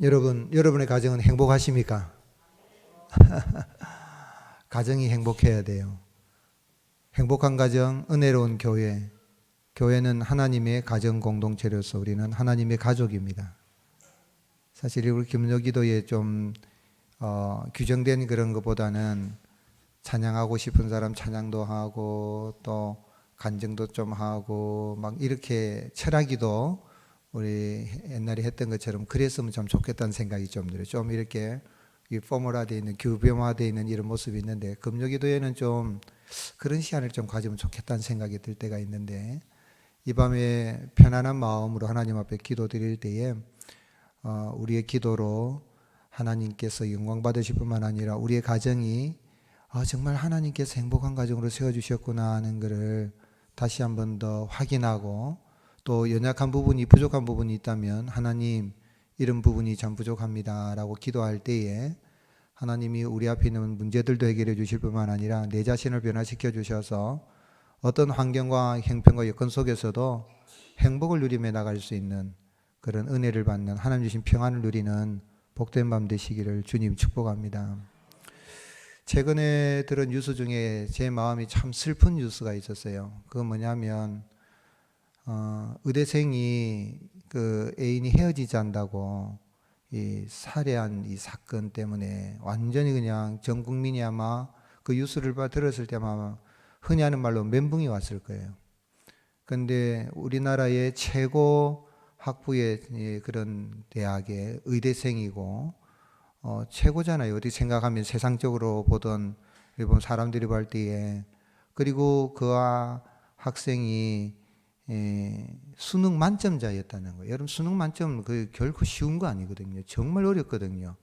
여러분의 가정은 행복하십니까? 가정이 행복해야 돼요. 행복한 가정, 은혜로운 교회. 교회는 하나님의 가정 공동체로서 우리는 하나님의 가족입니다. 사실 우리 금요기도에 좀 규정된 그런 것보다는 찬양하고 싶은 사람 찬양도 하고 또 간증도 좀 하고 막 이렇게 철학기도 우리 옛날에 했던 것처럼 그랬으면 좀 좋겠다는 생각이 좀 들어요. 좀 이렇게 포멀화되어 있는 규범화되어 있는 이런 모습이 있는데 금요기도에는 좀 그런 시간을 좀 가지면 좋겠다는 생각이 들 때가 있는데 이 밤에 편안한 마음으로 하나님 앞에 기도드릴 때에 우리의 기도로 하나님께서 영광 받으실 뿐만 아니라 우리의 가정이 정말 하나님께서 행복한 가정으로 세워주셨구나 하는 것을 다시 한 번 더 확인하고 또 연약한 부분이 부족한 부분이 있다면 하나님 이런 부분이 참 부족합니다 라고 기도할 때에 하나님이 우리 앞에 있는 문제들도 해결해 주실 뿐만 아니라 내 자신을 변화시켜 주셔서 어떤 환경과 형편과 여건 속에서도 행복을 누리며 나갈 수 있는 그런 은혜를 받는 하나님 주신 평안을 누리는 복된 밤 되시기를 주님 축복합니다. 최근에 들은 뉴스 중에 제 마음이 참 슬픈 뉴스가 있었어요. 그건 뭐냐면 의대생이 그 애인이 헤어지자 한다고 이 살해한 이 사건 때문에 완전히 그냥 전 국민이 아마 그 뉴스를 들었을 때 아마 흔히 하는 말로 멘붕이 왔을 거예요. 그런데 우리나라의 최고 학부의 그런 대학의 의대생이고 최고잖아요. 어디 생각하면 세상적으로 보던 일본 사람들이 볼 때에 그리고 그 학생이 수능 만점자였다는 거예요. 여러분 수능 만점 그 결코 쉬운 거 아니거든요. 정말 어렵거든요.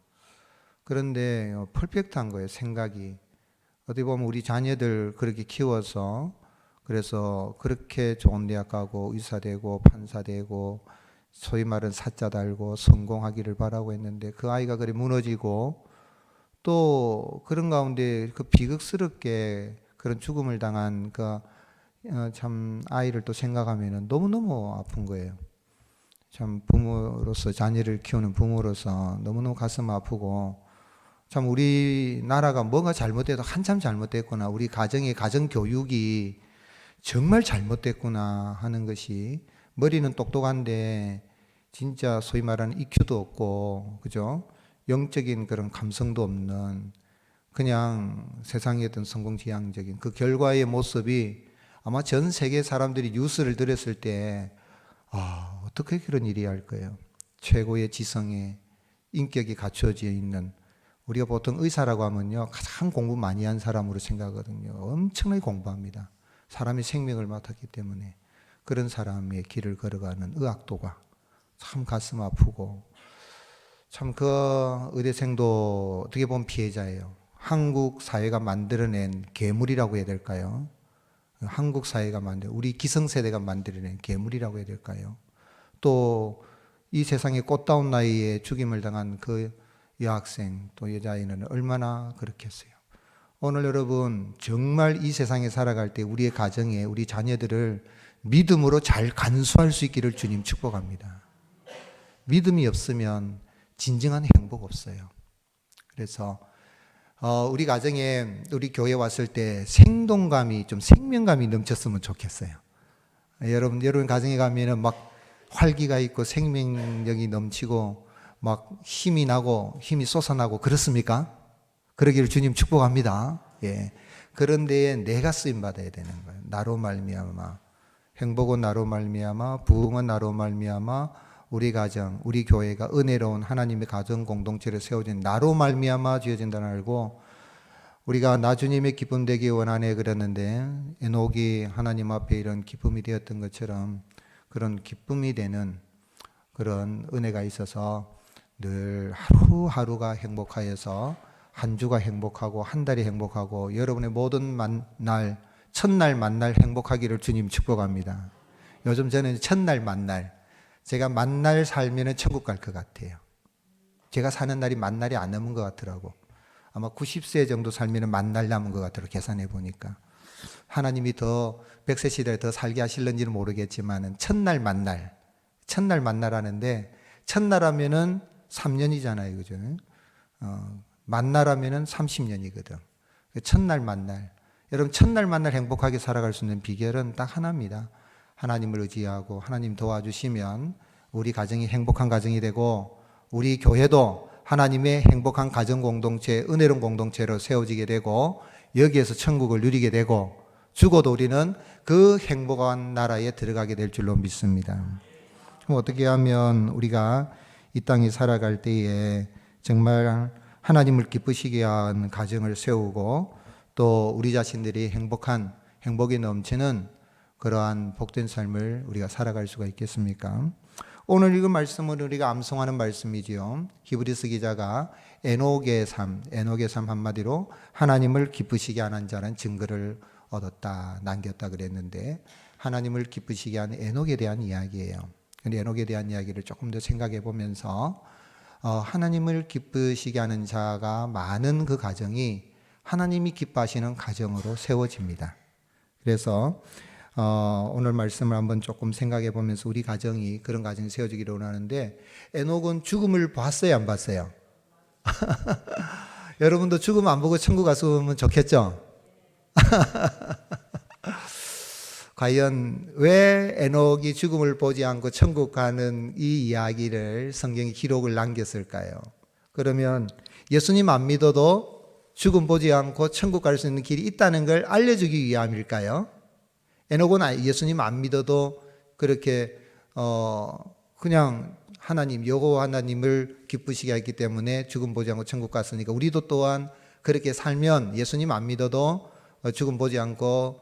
그런데 퍼펙트한 거예요. 생각이 어디 보면 우리 자녀들 그렇게 키워서 그래서 그렇게 좋은 대학 가고 의사 되고 판사 되고 소위 말은 사자 달고 성공하기를 바라고 했는데 그 아이가 그래 무너지고 또 그런 가운데 그 비극스럽게 그런 죽음을 당한 그 참 아이를 또 생각하면 너무너무 아픈 거예요. 참 부모로서 자녀를 키우는 부모로서 너무너무 가슴 아프고 참 우리나라가 뭔가 잘못돼도 한참 잘못됐구나. 우리 가정의 가정교육이 정말 잘못됐구나 하는 것이 머리는 똑똑한데 진짜 소위 말하는 EQ도 없고 그죠? 영적인 그런 감성도 없는 그냥 세상의 어떤 성공지향적인 그 결과의 모습이 아마 전 세계 사람들이 뉴스를 들었을 때 어떻게 그런 일이 할 거예요? 최고의 지성에 인격이 갖춰져 있는 우리가 보통 의사라고 하면요 가장 공부 많이 한 사람으로 생각하거든요. 엄청나게 공부합니다. 사람의 생명을 맡았기 때문에 그런 사람의 길을 걸어가는 의학도가 참 가슴 아프고 참 그 의대생도 어떻게 보면 피해자예요. 한국 사회가 만들어낸 괴물이라고 해야 될까요? 한국 사회가 우리 기성세대가 만들어낸 괴물이라고 해야 될까요? 또 이 세상의 꽃다운 나이에 죽임을 당한 그 여학생 또 여자아이는 얼마나 그렇겠어요. 오늘 여러분 정말 이 세상에 살아갈 때 우리의 가정에 우리 자녀들을 믿음으로 잘 간수할 수 있기를 주님 축복합니다. 믿음이 없으면 진정한 행복 없어요. 그래서 우리 가정에 우리 교회 왔을 때 생동감이 좀 생명감이 넘쳤으면 좋겠어요. 여러분 가정에 가면은 막 활기가 있고 생명력이 넘치고 막 힘이 나고 힘이 솟아나고 그렇습니까? 그러기를 주님 축복합니다. 예. 그런데 내가 쓰임 받아야 되는 거예요. 나로 말미암아 행복은 나로 말미암아 부흥은 나로 말미암아 우리 가정, 우리 교회가 은혜로운 하나님의 가정 공동체를 세워진 나로 말미암아 지어진다는 알고 우리가 나 주님의 기쁨 되기 원하네 그랬는데 에녹이 하나님 앞에 이런 기쁨이 되었던 것처럼 그런 기쁨이 되는 그런 은혜가 있어서 늘 하루하루가 행복하여서 한 주가 행복하고 한 달이 행복하고 여러분의 모든 첫날 만날 행복하기를 주님 축복합니다. 요즘 저는 첫날 만날 제가 만날 살면 천국 갈 것 같아요. 제가 사는 날이 만날이 안 남은 것 같더라고. 아마 90세 정도 살면 만날 남은 것 같더라고 계산해 보니까. 하나님이 더 100세 시대에 더 살게 하실는지는 모르겠지만 첫날 만날 하는데 첫날 하면은 3년이잖아요. 그죠? 만나라면은 30년이거든. 첫날 만날. 여러분, 첫날 만날 행복하게 살아갈 수 있는 비결은 딱 하나입니다. 하나님을 의지하고 하나님 도와주시면 우리 가정이 행복한 가정이 되고 우리 교회도 하나님의 행복한 가정 공동체, 은혜로운 공동체로 세워지게 되고 여기에서 천국을 누리게 되고 죽어도 우리는 그 행복한 나라에 들어가게 될 줄로 믿습니다. 그럼 어떻게 하면 우리가 이 땅에 살아갈 때에 정말 하나님을 기쁘시게 한 가정을 세우고 또 우리 자신들이 행복이 넘치는 그러한 복된 삶을 우리가 살아갈 수가 있겠습니까? 오늘 읽은 말씀은 우리가 암송하는 말씀이지요. 히브리서 기자가 에녹의 삶 한마디로 하나님을 기쁘시게 하는 자는 증거를 얻었다, 남겼다 그랬는데 하나님을 기쁘시게 하는 에녹에 대한 이야기예요. 근데 에녹에 대한 이야기를 조금 더 생각해 보면서 하나님을 기쁘시게 하는 자가 많은 그 가정이 하나님이 기뻐하시는 가정으로 세워집니다. 그래서 오늘 말씀을 한번 조금 생각해 보면서 우리 가정이 그런 가정이 세워지기를 원하는데 에녹은 죽음을 봤어요, 안 봤어요? 여러분도 죽음 안 보고 천국 갔으면 좋겠죠? 과연 왜 에녹이 죽음을 보지 않고 천국 가는 이 이야기를 성경에 기록을 남겼을까요? 그러면 예수님 안 믿어도 죽음 보지 않고 천국 갈 수 있는 길이 있다는 걸 알려주기 위함일까요? 에녹은 예수님 안 믿어도 그렇게 그냥 하나님, 여호와 하나님을 기쁘시게 했기 때문에 죽음 보지 않고 천국 갔으니까 우리도 또한 그렇게 살면 예수님 안 믿어도 죽음 보지 않고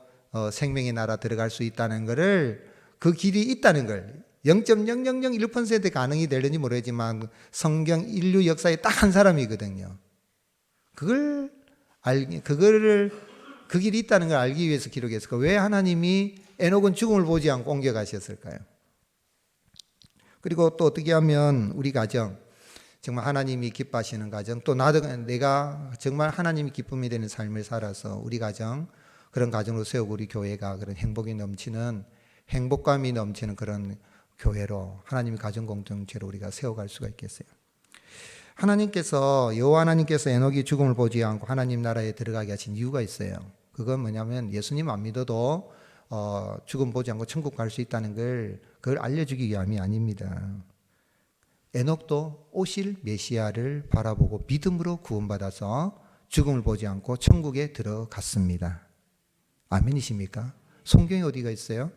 생명의 나라 들어갈 수 있다는 것을, 그 길이 있다는 걸 0.0001% 가능이 되는지 모르겠지만 성경 인류 역사에 딱 한 사람이거든요. 그 길이 있다는 걸 알기 위해서 기록했을까? 왜 하나님이 에녹은 죽음을 보지 않고 옮겨가셨을까요? 그리고 또 어떻게 하면 우리 가정, 정말 하나님이 기뻐하시는 가정, 또 내가 정말 하나님이 기쁨이 되는 삶을 살아서 우리 가정, 그런 가정으로 세우고 우리 교회가 그런 행복감이 넘치는 그런 교회로, 하나님의 가정 공동체로 우리가 세워갈 수가 있겠어요. 여호와 하나님께서 에녹이 죽음을 보지 않고 하나님 나라에 들어가게 하신 이유가 있어요. 그건 뭐냐면 예수님 안 믿어도 죽음 보지 않고 천국 갈 수 있다는 그걸 알려주기 위함이 아닙니다. 에녹도 오실 메시아를 바라보고 믿음으로 구원받아서 죽음을 보지 않고 천국에 들어갔습니다. 아멘이십니까? 성경에 어디가 있어요?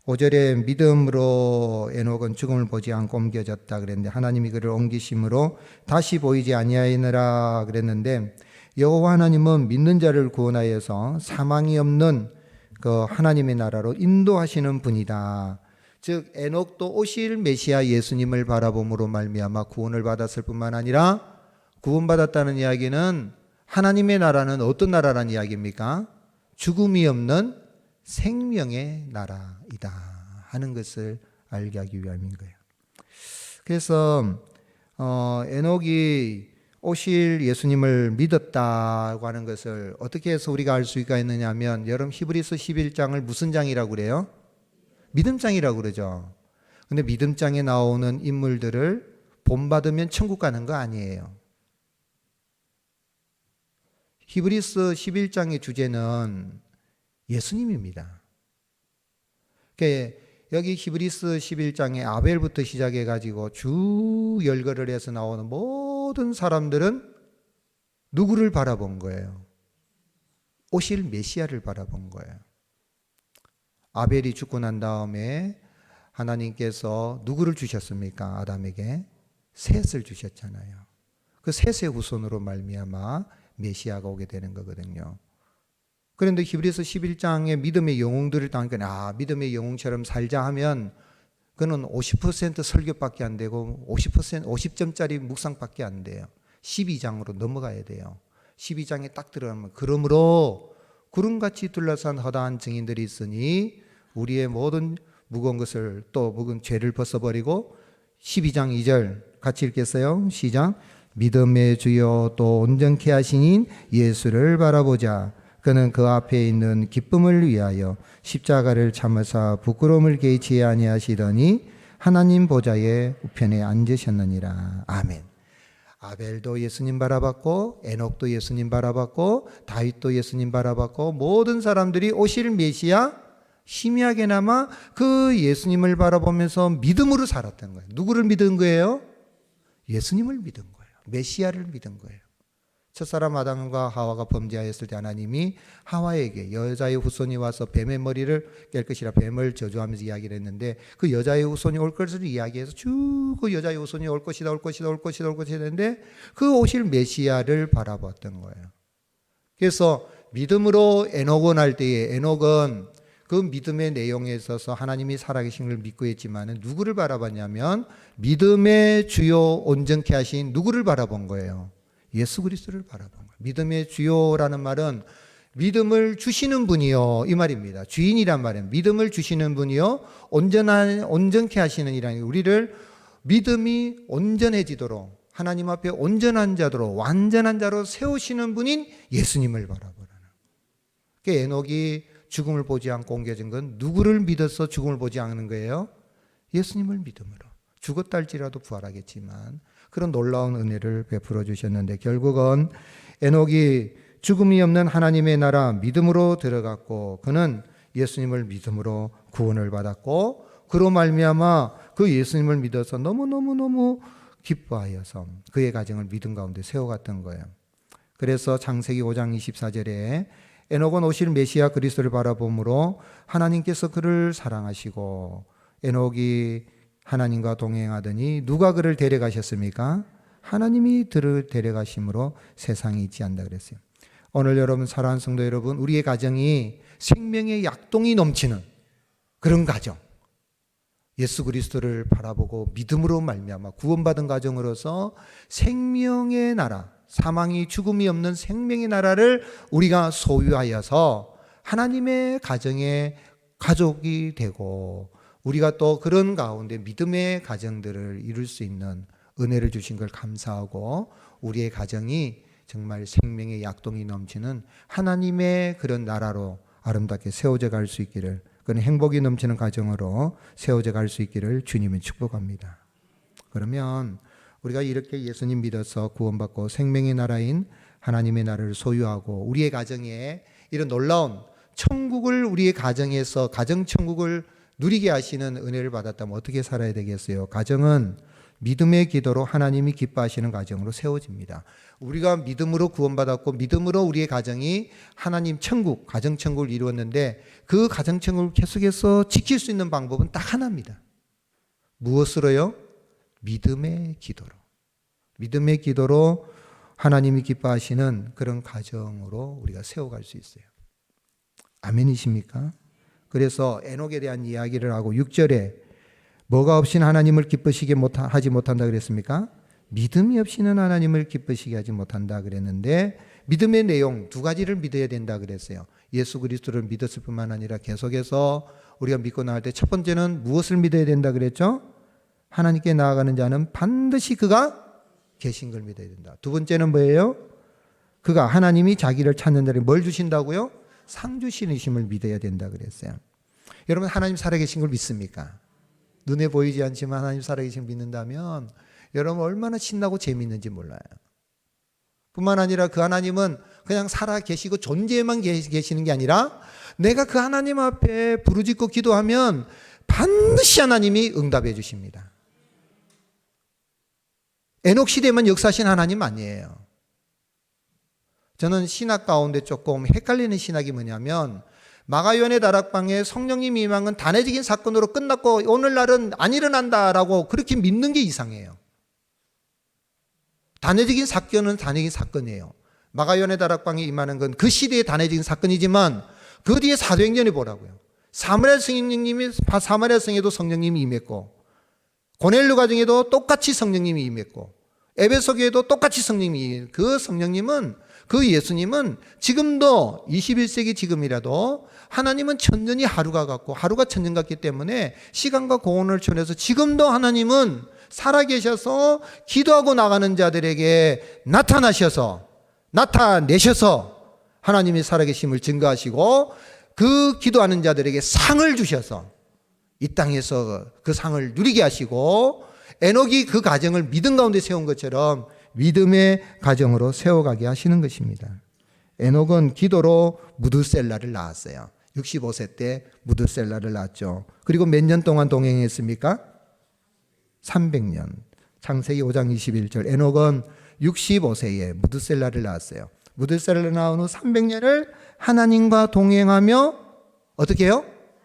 5절에 믿음으로 에녹은 죽음을 보지 않고 옮겨졌다 그랬는데 하나님이 그를 옮기심으로 다시 보이지 아니하였느라 그랬는데, 여호와 하나님은 믿는 자를 구원하여서 사망이 없는 그 하나님의 나라로 인도하시는 분이다. 즉 에녹도 오실 메시아 예수님을 바라봄으로 말미암아 구원을 받았을 뿐만 아니라, 구원받았다는 이야기는 하나님의 나라는 어떤 나라라는 이야기입니까? 죽음이 없는 생명의 나라이다 하는 것을 알게 하기 위함인 거예요. 그래서 에녹이 오실 예수님을 믿었다고 하는 것을 어떻게 해서 우리가 알 수가 있느냐 하면, 여러분 히브리서 11장을 무슨 장이라고 그래요? 믿음장이라고 그러죠. 근데 믿음장에 나오는 인물들을 본받으면 천국 가는 거 아니에요. 히브리서 11장의 주제는 예수님입니다. 그러니까 여기 히브리서 11장에 아벨부터 시작해가지고 쭉 열거를 해서 나오는 모든 사람들은 누구를 바라본 거예요? 오실 메시아를 바라본 거예요. 아벨이 죽고 난 다음에 하나님께서 누구를 주셨습니까? 아담에게 셋을 주셨잖아요. 그 셋의 후손으로 말미암아 메시아가 오게 되는 거거든요. 그런데 히브리서 11장의 믿음의 영웅들을 당하니까 믿음의 영웅처럼 살자 하면 그는 50% 설교밖에 안 되고 50점짜리 묵상밖에 안 돼요. 12장으로 넘어가야 돼요. 12장에 딱 들어가면, 그러므로 구름같이 둘러싼 허다한 증인들이 있으니 우리의 모든 무거운 것을, 또 묵은 죄를 벗어버리고, 12장 2절 같이 읽겠어요? 시작. 믿음의 주여 또 온전케 하시닌 예수를 바라보자. 그는 그 앞에 있는 기쁨을 위하여 십자가를 참으사 부끄러움을 개의치 아니하시더니 하나님 보좌의 우편에 앉으셨느니라. 아멘. 아벨도 예수님 바라봤고, 에녹도 예수님 바라봤고, 다윗도 예수님 바라봤고, 모든 사람들이 오실 메시아, 희미하게나마 그 예수님을 바라보면서 믿음으로 살았던 거예요. 누구를 믿은 거예요? 예수님을 믿은 거예요. 메시아를 믿은 거예요. 첫사람 아담과 하와가 범죄하였을 때 하나님이 하와에게 여자의 후손이 와서 뱀의 머리를 깰 것이라 뱀을 저주하면서 이야기를 했는데, 그 여자의 후손이 올 것을 이야기해서 쭉 그 여자의 후손이 올 것이다 올 것이다 올 것이다 올 것이다 했는데, 그 오실 메시아를 바라봤던 거예요. 그래서 믿음으로 에녹은 할 때에, 에녹은 그 믿음의 내용에 있어서 하나님이 살아계신 걸 믿고 했지만 누구를 바라봤냐면 믿음의 주요 온전케 하신 누구를 바라본 거예요? 예수 그리스도를 바라본 거예요. 믿음의 주요라는 말은 믿음을 주시는 분이요 이 말입니다. 주인이란 말은 믿음을 주시는 분이요 온전케 하시는 이라는, 우리를 믿음이 온전해지도록 하나님 앞에 온전한 자도록 완전한 자로 세우시는 분인 예수님을 바라보라는. 그러니까 에녹이 죽음을 보지 않고 옮겨진 건 누구를 믿어서 죽음을 보지 않는 거예요? 예수님을 믿음으로. 죽었다 할지라도 부활하겠지만 그런 놀라운 은혜를 베풀어 주셨는데, 결국은 에녹이 죽음이 없는 하나님의 나라 믿음으로 들어갔고, 그는 예수님을 믿음으로 구원을 받았고, 그로 말미암아 그 예수님을 믿어서 너무너무너무 기뻐하여서 그의 가정을 믿음 가운데 세워갔던 거예요. 그래서 창세기 5장 24절에 에녹은 오실 메시아 그리스도를 바라보므로 하나님께서 그를 사랑하시고, 에녹이 하나님과 동행하더니 누가 그를 데려가셨습니까? 하나님이 그를 데려가심으로 세상에 있지 않다 그랬어요. 오늘 여러분, 사랑하는 성도 여러분, 우리의 가정이 생명의 약동이 넘치는 그런 가정, 예수 그리스도를 바라보고 믿음으로 말미암아 구원받은 가정으로서 생명의 나라, 사망이 죽음이 없는 생명의 나라를 우리가 소유하여서 하나님의 가정의 가족이 되고, 우리가 또 그런 가운데 믿음의 가정들을 이룰 수 있는 은혜를 주신 걸 감사하고, 우리의 가정이 정말 생명의 약동이 넘치는 하나님의 그런 나라로 아름답게 세워져 갈 수 있기를, 그런 행복이 넘치는 가정으로 세워져 갈 수 있기를 주님은 축복합니다. 그러면 우리가 이렇게 예수님 믿어서 구원받고 생명의 나라인 하나님의 나라를 소유하고 우리의 가정에 이런 놀라운 천국을, 우리의 가정에서 가정천국을 누리게 하시는 은혜를 받았다면 어떻게 살아야 되겠어요? 가정은 믿음의 기도로 하나님이 기뻐하시는 가정으로 세워집니다. 우리가 믿음으로 구원받았고 믿음으로 우리의 가정이 하나님 천국, 가정천국을 이루었는데, 그 가정천국을 계속해서 지킬 수 있는 방법은 딱 하나입니다. 무엇으로요? 믿음의 기도로. 믿음의 기도로 하나님이 기뻐하시는 그런 가정으로 우리가 세워갈 수 있어요. 아멘이십니까? 그래서 에녹에 대한 이야기를 하고 6절에 뭐가 없이는 하나님을 기쁘시게 하지 못한다 그랬습니까? 믿음이 없이는 하나님을 기쁘시게 하지 못한다 그랬는데, 믿음의 내용 두 가지를 믿어야 된다 그랬어요. 예수 그리스도를 믿었을 뿐만 아니라 계속해서 우리가 믿고 나갈 때 첫 번째는 무엇을 믿어야 된다 그랬죠? 하나님께 나아가는 자는 반드시 그가 계신 걸 믿어야 된다. 두 번째는 뭐예요? 그가 하나님이 자기를 찾는 자를 뭘 주신다고요? 상 주시심을 믿어야 된다 그랬어요. 여러분, 하나님 살아계신 걸 믿습니까? 눈에 보이지 않지만 하나님 살아계신 걸 믿는다면 여러분 얼마나 신나고 재미있는지 몰라요. 뿐만 아니라 그 하나님은 그냥 살아계시고 존재만 계시는 게 아니라 내가 그 하나님 앞에 부르짖고 기도하면 반드시 하나님이 응답해 주십니다. 에녹 시대만 역사하신 하나님 아니에요. 저는 신학 가운데 조금 헷갈리는 신학이 뭐냐면, 마가요한의 다락방에 성령님이 임한 건 단회적인 사건으로 끝났고 오늘날은 안 일어난다라고 그렇게 믿는 게 이상해요. 단회적인 사건은 단회적인 사건이에요. 마가요한의 다락방에 임하는 건 그 시대의 단회적인 사건이지만 그 뒤에 사도행전에 보라고요. 사마리아 성에도 성령님이 임했고, 고넬료 가정에도 똑같이 성령님이 임했고, 에베소 교회도 똑같이 성령님이, 그 성령님은, 그 예수님은 지금도 21세기 지금이라도 하나님은 천년이 하루가 같고 하루가 천년 같기 때문에 시간과 공원을 초래해서 지금도 하나님은 살아계셔서 기도하고 나가는 자들에게 나타내셔서 하나님이 살아계심을 증거하시고 그 기도하는 자들에게 상을 주셔서 이 땅에서 그 상을 누리게 하시고 에녹이 그 가정을 믿음 가운데 세운 것처럼 믿음의 가정으로 세워가게 하시는 것입니다. 에녹은 기도로 무드셀라를 낳았어요. 65세 때 무드셀라를 낳았죠. 그리고 몇 년 동안 동행했습니까? 300년. 창세기 5장 21절. 에녹은 65세에 무드셀라를 낳았어요. 무드셀라를 낳은 후 300년을 하나님과 동행하며 어떻게 해요?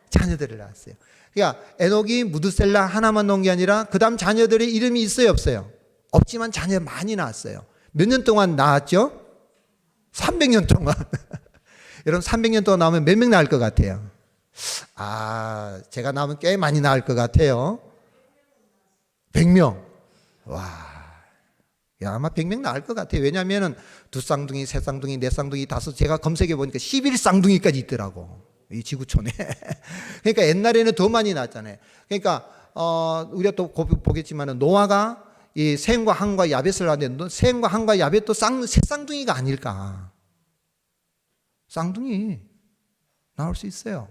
자녀들을 낳았어요. 그러니까 에녹이 무드셀라 하나만 낳은 게 아니라 그 다음 자녀들의 이름이 있어요, 없어요? 없지만 자녀 많이 낳았어요. 몇 년 동안 낳았죠? 300년 동안. 여러분 300년 동안 낳으면 몇 명 낳을 것 같아요? 제가 낳으면 꽤 많이 낳을 것 같아요. 100명. 와, 아마 100명 낳을 것 같아요. 왜냐하면 두 쌍둥이, 세 쌍둥이, 네 쌍둥이, 다섯, 제가 검색해 보니까 11쌍둥이까지 있더라고. 이 지구촌에. 그러니까 옛날에는 더 많이 낳았잖아요. 그러니까 우리가 또 보겠지만 노아가 이 셈과 함과 야벳을 낳았는데 셈과 함과 야벳도 세 쌍둥이가 아닐까. 쌍둥이 나올 수 있어요.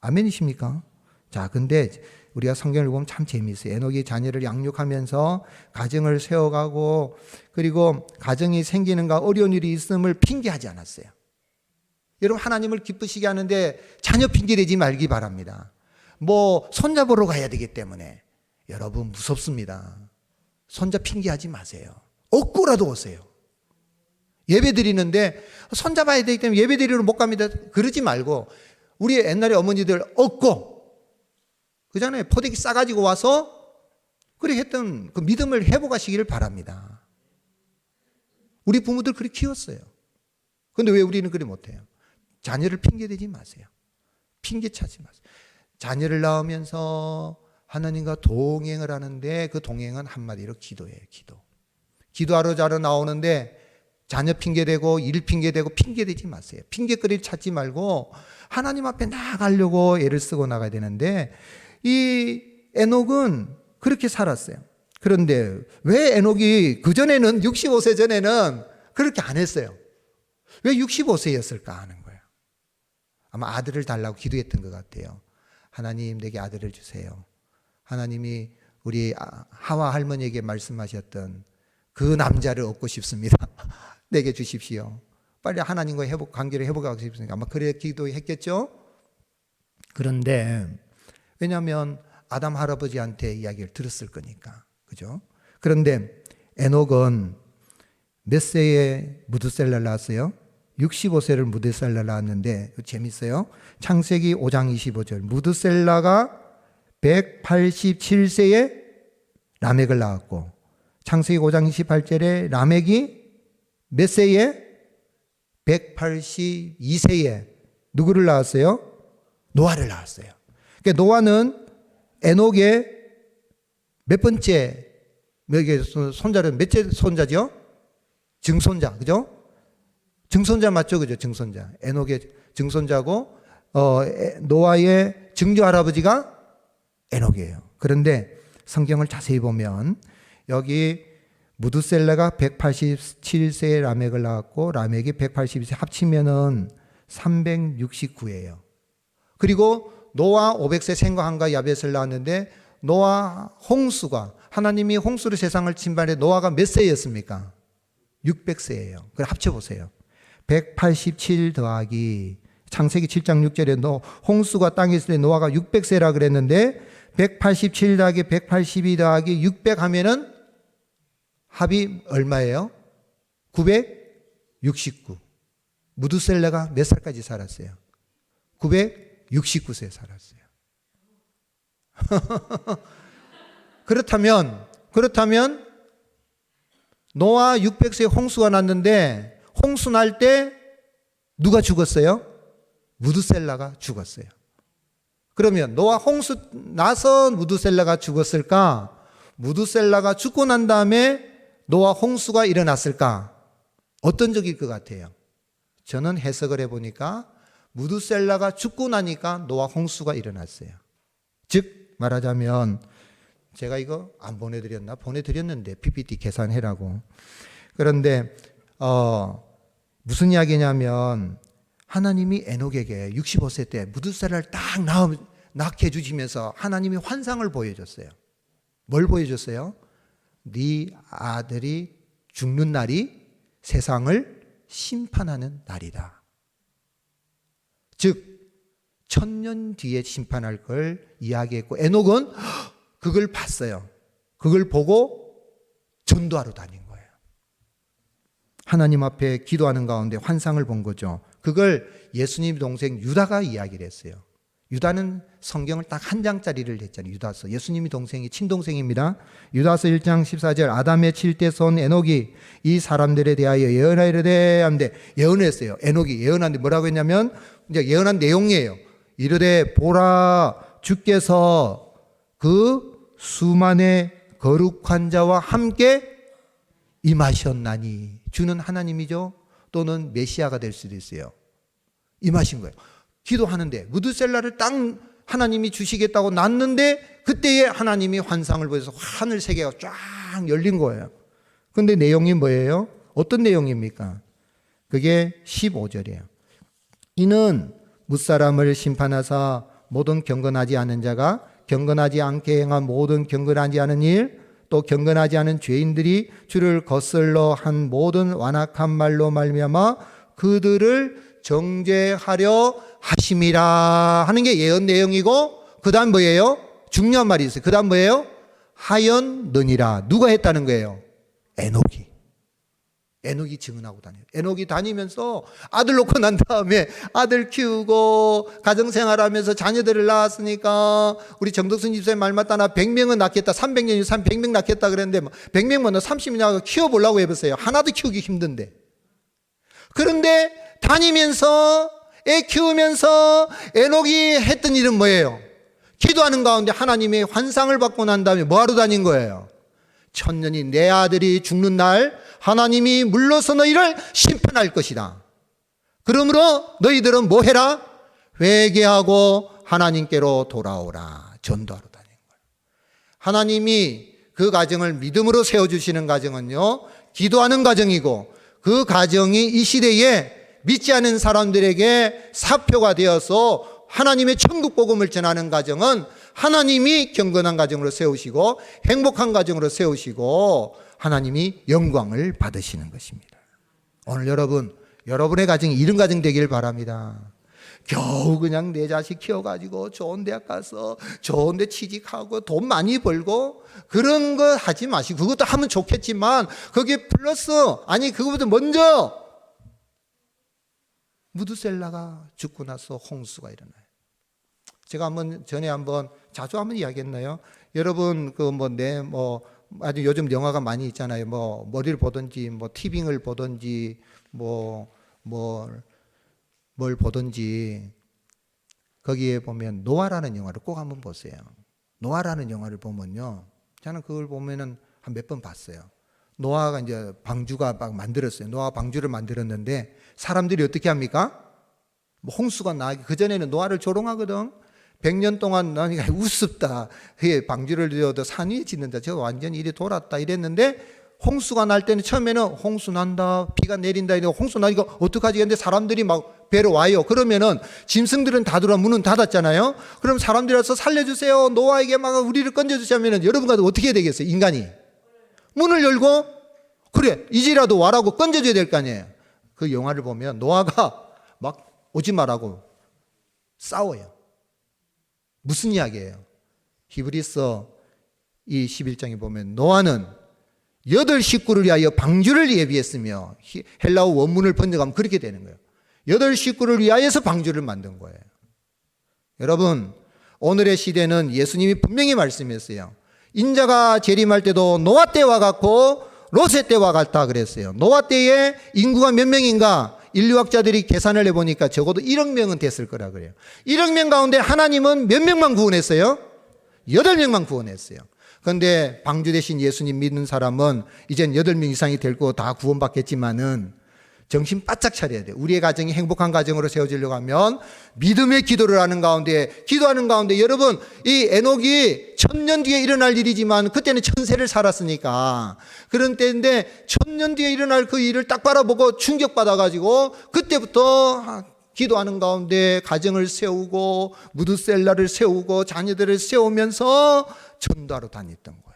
아멘이십니까? 자, 근데 우리가 성경을 보면 참 재미있어요. 에녹이 자녀를 양육하면서 가정을 세워가고 그리고 가정이 생기는가 어려운 일이 있음을 핑계하지 않았어요. 여러분 하나님을 기쁘시게 하는데 자녀 핑계대지 말기 바랍니다. 손자 보러 가야 되기 때문에 여러분 무섭습니다. 손자 핑계하지 마세요. 얻고라도 오세요. 예배 드리는데 손자 봐야 되기 때문에 예배 드리러 못 갑니다. 그러지 말고 우리 옛날에 어머니들 얻고 그전에 포대기 싸가지고 와서 그렇게 했던 그 믿음을 회복하시기를 바랍니다. 우리 부모들 그렇게 키웠어요. 그런데 왜 우리는 그렇게 못해요? 자녀를 핑계대지 마세요. 핑계 찾지 마세요. 자녀를 낳으면서 하나님과 동행을 하는데 그 동행은 한마디로 기도예요. 기도하러 자러 나오는데 자녀 핑계대고 일 핑계대고 핑계대지 마세요. 핑계거리를 찾지 말고 하나님 앞에 나아가려고 애를 쓰고 나가야 되는데 이 에녹은 그렇게 살았어요. 그런데 왜 에녹이 그전에는 65세 전에는 그렇게 안 했어요? 왜 65세였을까 하는 거예요. 아마 아들을 달라고 기도했던 것 같아요. 하나님 내게 아들을 주세요. 하나님이 우리 하와 할머니에게 말씀하셨던 그 남자를 얻고 싶습니다. 내게 주십시오. 빨리 하나님과 관계를 회복하고 싶으니까 아마 그래 기도했겠죠? 그런데 왜냐하면 아담 할아버지한테 이야기를 들었을 거니까. 그죠? 그런데 에녹은 몇 세에 무드셀라를 낳았어요? 65세를 무드셀라를 낳았는데 재밌어요. 창세기 5장 25절. 무드셀라가 187세에 라멕을 낳았고 창세기 5장 28절에 라멕이 몇 세에? 182세에 누구를 낳았어요? 노아를 낳았어요. 그러니까 노아는 에녹의 몇 번째 손자는 몇째 손자죠? 증손자, 그죠? 증손자 맞죠, 그죠? 증손자. 에녹의 증손자고 노아의 증조 할아버지가 에녹이에요. 그런데 성경을 자세히 보면 여기 무드셀라가 187세에 라멕을 낳았고 라멕이 182세 합치면은 369예요. 그리고 노아 500세 셈과 함과 야벳을 낳았는데 노아 홍수가 하나님이 홍수로 세상을 침발해 노아가 몇 세였습니까? 600세예요. 그걸 합쳐보세요. 187 더하기 창세기 7장 6절에 홍수가 땅에 있을 때 노아가 600세라 그랬는데 187 더하기 182 더하기 600 하면은 합이 얼마예요? 969. 무드셀라가 몇 살까지 살았어요? 969세 살았어요. 그렇다면 노아 600세에 홍수가 났는데 홍수 날 때 누가 죽었어요? 무드셀라가 죽었어요. 그러면 노아 홍수 나서 무드셀라가 죽었을까? 무드셀라가 죽고 난 다음에 노아 홍수가 일어났을까? 어떤 적일 것 같아요? 저는 해석을 해보니까 무드셀라가 죽고 나니까 노아 홍수가 일어났어요. 즉 말하자면 제가 이거 안 보내드렸나? 보내드렸는데 PPT 계산해라고. 그런데 무슨 이야기냐면 하나님이 에녹에게 65세 때 무드셀라를 딱 낳게 해주시면서 하나님이 환상을 보여줬어요. 뭘 보여줬어요? 네 아들이 죽는 날이 세상을 심판하는 날이다. 즉 1000년 뒤에 심판할 걸 이야기했고, 에녹은 그걸 봤어요. 그걸 보고 전도하러 다닌 거예요. 하나님 앞에 기도하는 가운데 환상을 본 거죠. 그걸 예수님 동생 유다가 이야기를 했어요. 유다는 성경을 딱 한 장짜리를 했잖아요. 유다서. 예수님이 동생이 친동생입니다. 유다서 1장 14절 아담의 7대 손 에녹이 이 사람들에 대하여 예언하이르되 하는데 예언을 했어요. 에녹이 예언하는데 뭐라고 했냐면 이제 예언한 내용이에요. 이르되 보라 주께서 그 수만의 거룩한 자와 함께 임하셨나니. 주는 하나님이죠. 또는 메시아가 될 수도 있어요. 임하신 거예요. 기도하는데 무드셀라를 딱 하나님이 주시겠다고 낳는데 그때에 하나님이 환상을 보여서 하늘 세계가 쫙 열린 거예요. 그런데 내용이 뭐예요? 어떤 내용입니까? 그게 15절이에요. 이는 무사람을 심판하사 모든 경건하지 않은 자가 경건하지 않게 행한 모든 경건하지 않은 일, 또 경건하지 않은 죄인들이 주를 거슬러 한 모든 완악한 말로 말미암아 그들을 정죄하려 하심이라 하는 게 예언 내용이고, 그 다음 뭐예요? 중요한 말이 있어요. 그 다음 뭐예요? 하였느니라. 누가 했다는 거예요? 에녹이. 에녹이 증언하고 다녀요. 에녹이 다니면서 아들 놓고 난 다음에 아들 키우고 가정생활하면서 자녀들을 낳았으니까 우리 정덕순 집사님 말 맞다 나 100명은 낳겠다. 300년 이상 100명 낳겠다 그랬는데 100명만 너 30명 키워보려고 해보세요. 하나도 키우기 힘든데. 그런데 다니면서 애 키우면서 에녹이 했던 일은 뭐예요? 기도하는 가운데 하나님의 환상을 받고 난 다음에 뭐하러 다닌 거예요? 1000년이 내 아들이 죽는 날 하나님이 물러서 너희를 심판할 것이다. 그러므로 너희들은 뭐 해라? 회개하고 하나님께로 돌아오라. 전도하러 다닌 거예요. 하나님이 그 가정을 믿음으로 세워주시는 가정은요, 기도하는 가정이고, 그 가정이 이 시대에 믿지 않은 사람들에게 사표가 되어서 하나님의 천국 복음을 전하는 가정은 하나님이 경건한 가정으로 세우시고 행복한 가정으로 세우시고 하나님이 영광을 받으시는 것입니다. 오늘 여러분의 가정이 이런 가정 되길 바랍니다. 겨우 그냥 내 자식 키워가지고 좋은 대학 가서 좋은 데 취직하고 돈 많이 벌고 그런 거 하지 마시고, 그것도 하면 좋겠지만 거기에 플러스, 아니 그것보다 먼저 무드셀라가 죽고 나서 홍수가 일어나요. 제가 전에 자주 한번 이야기했나요? 여러분 아주 요즘 영화가 많이 있잖아요. 머리를 보든지 티빙을 보든지 뭘 보든지 거기에 보면 노아라는 영화를 꼭 한번 보세요. 노아라는 영화를 보면요, 저는 그걸 보면은 한 몇 번 봤어요. 노아가 이제 방주가 막 만들었어요. 노아 방주를 만들었는데 사람들이 어떻게 합니까? 홍수가 나기 그전에는 노아를 조롱하거든. 100년 동안 나니까 우습다. 그게 방주를 지어도 산 위에 짓는다. 저 완전히 이래 돌았다 이랬는데, 홍수가 날 때는 처음에는 홍수 난다, 비가 내린다 이러고 홍수 나니까 어떡하지? 근데 사람들이 막 배로 와요. 그러면은 짐승들은 다 들어와 문은 닫았잖아요. 그럼 사람들이 와서 살려주세요, 노아에게 막 우리를 건져주자면은 여러분 같은 어떻게 해야 되겠어요? 인간이 문을 열고 그래 이제라도 와라고 건져줘야 될 거 아니에요. 그 영화를 보면 노아가 막 오지 마라고 싸워요. 무슨 이야기예요? 히브리서 이 11장에 보면 노아는 8 식구를 위하여 방주를 예비했으며, 헬라어 원문을 번역하면 그렇게 되는 거예요. 8 식구를 위하여서 방주를 만든 거예요. 여러분, 오늘의 시대는 예수님이 분명히 말씀했어요. 인자가 재림할 때도 노아 때와 같고 롯의 때와 같다 그랬어요. 노아 때에 인구가 몇 명인가? 인류학자들이 계산을 해보니까 적어도 1억 명은 됐을 거라 그래요. 1억 명 가운데 하나님은 몇 명만 구원했어요? 8명만 구원했어요. 그런데 방주 대신 예수님 믿는 사람은 이젠 8명 이상이 될 거 다 구원받겠지만은 정신 바짝 차려야 돼요. 우리의 가정이 행복한 가정으로 세워지려고 하면 믿음의 기도를 하는 가운데, 기도하는 가운데, 여러분 이 에녹이 1000년 뒤에 일어날 일이지만 그때는 1000세를 살았으니까 그런 때인데 1000년 뒤에 일어날 그 일을 딱 바라보고 충격받아가지고 그때부터 기도하는 가운데 가정을 세우고 무드셀라를 세우고 자녀들을 세우면서 전도하러 다녔던 거예요.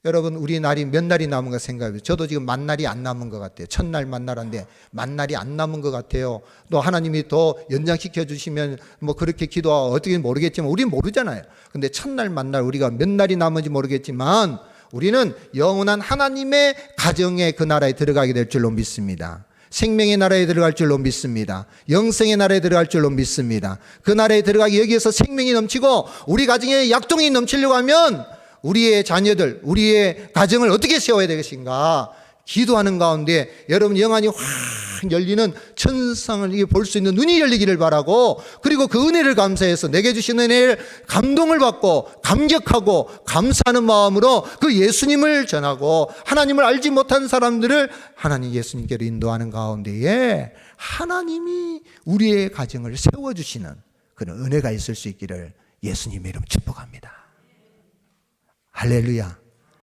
여러분, 우리 날이 몇 날이 남은 거 생각해요. 저도 지금 만 날이 안 남은 것 같아요. 첫날 만날인데 만 날이 안 남은 것 같아요. 또 하나님이 더 연장시켜 주시면 뭐 그렇게 기도하고 어떻게 모르겠지만 우리는 모르잖아요. 근데 첫날 만날 우리가 몇 날이 남은지 모르겠지만 우리는 영원한 하나님의 가정의 그 나라에 들어가게 될 줄로 믿습니다. 생명의 나라에 들어갈 줄로 믿습니다. 영생의 나라에 들어갈 줄로 믿습니다. 그 나라에 들어가기 여기에서 생명이 넘치고 우리 가정에 약동이 넘치려고 하면 우리의 자녀들, 우리의 가정을 어떻게 세워야 되겠습니까? 기도하는 가운데 여러분 영안이 확 열리는 천상을 볼 수 있는 눈이 열리기를 바라고, 그리고 그 은혜를 감사해서 내게 주신 은혜를 감동을 받고 감격하고 감사하는 마음으로 그 예수님을 전하고 하나님을 알지 못한 사람들을 하나님 예수님께로 인도하는 가운데에 하나님이 우리의 가정을 세워주시는 그런 은혜가 있을 수 있기를 예수님의 이름 축복합니다. 할렐루야.